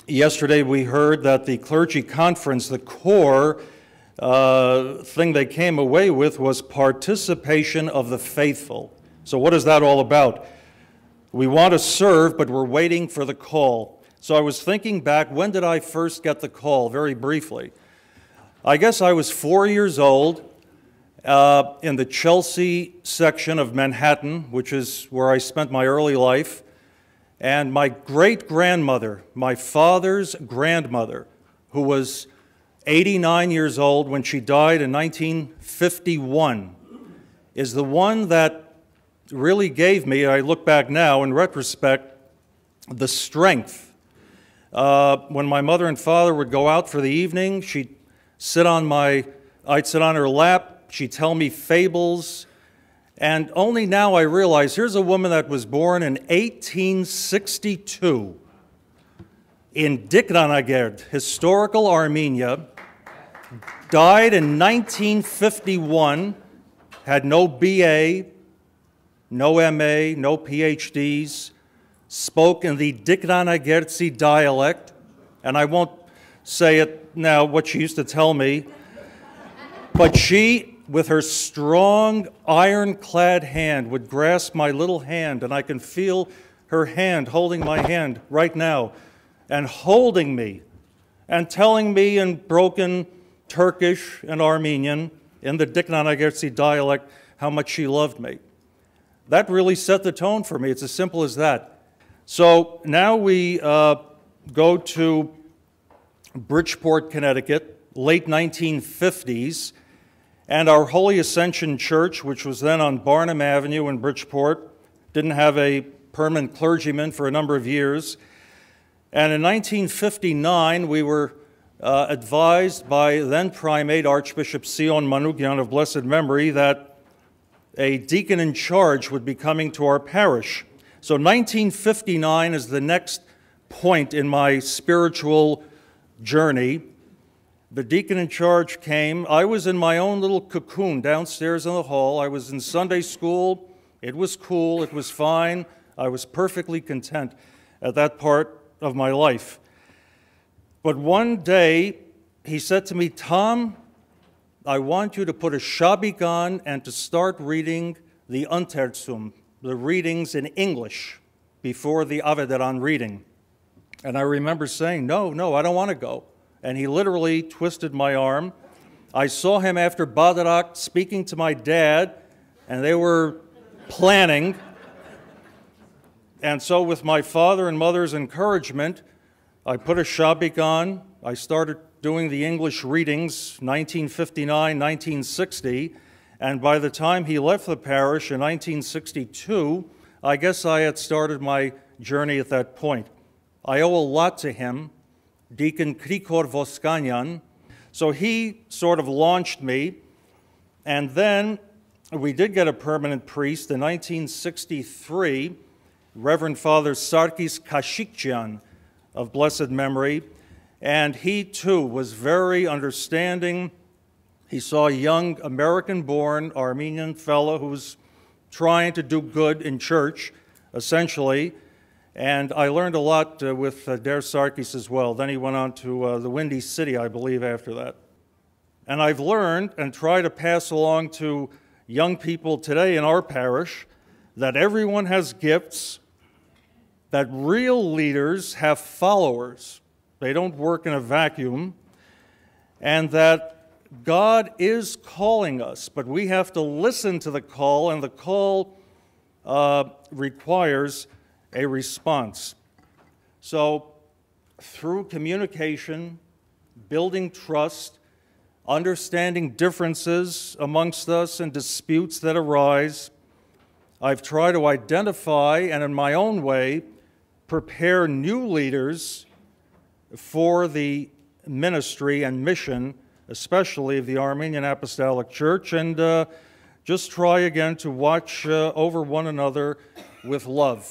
Yesterday we heard that the clergy conference, the core thing they came away with was participation of the faithful. So what is that all about? We want to serve, but we're waiting for the call. So I was thinking back, when did I first get the call? Very briefly. I guess I was 4 years old in the Chelsea section of Manhattan, which is where I spent my early life. And my great-grandmother, my father's grandmother, who was 89 years old when she died in 1951, is the one that really gave me, I look back now in retrospect, the strength. When my mother and father would go out for the evening, I'd sit on her lap, she'd tell me fables. And only now I realize here's a woman that was born in 1862 in Dikranagerd, historical Armenia, died in 1951, had no BA, no MA, no PhDs, spoke in the Dikranagerdsi dialect, and I won't say it now what she used to tell me, but she, with her strong, ironclad hand, would grasp my little hand, and I can feel her hand holding my hand right now, and holding me, and telling me in broken Turkish and Armenian, in the Dikranagerdsi dialect, how much she loved me. That really set the tone for me. It's as simple as that. So now we go to Bridgeport, Connecticut, late 1950s, and our Holy Ascension Church, which was then on Barnum Avenue in Bridgeport, didn't have a permanent clergyman for a number of years. And in 1959, we were advised by then Primate Archbishop Sion Manukyan of blessed memory that a deacon in charge would be coming to our parish. So 1959 is the next point in my spiritual journey. The deacon in charge came. I was in my own little cocoon downstairs in the hall. I was in Sunday school. It was cool. It was fine. I was perfectly content at that part of my life. But one day, he said to me, "Tom, I want you to put a shabik on and to start reading the Untertsum, the readings in English, before the Avederan reading." And I remember saying, no, I don't want to go. And he literally twisted my arm. I saw him after Badarak speaking to my dad, and they were planning. And so with my father and mother's encouragement, I put a shabik on. I started doing the English readings, 1959, 1960. And by the time he left the parish in 1962, I guess I had started my journey at that point. I owe a lot to him. Deacon Krikor Voskanyan. So he sort of launched me, and then we did get a permanent priest in 1963, Reverend Father Sarkis Kashikjian of blessed memory, and he too was very understanding. He saw a young American-born Armenian fellow who was trying to do good in church, essentially. And I learned a lot with Der Sarkis as well. Then he went on to the Windy City, I believe, after that. And I've learned and try to pass along to young people today in our parish that everyone has gifts, that real leaders have followers. They don't work in a vacuum. And that God is calling us, but we have to listen to the call, and the call requires a response. So through communication, building trust, understanding differences amongst us and disputes that arise, I've tried to identify and in my own way prepare new leaders for the ministry and mission, especially of the Armenian Apostolic Church, and just try again to watch over one another with love.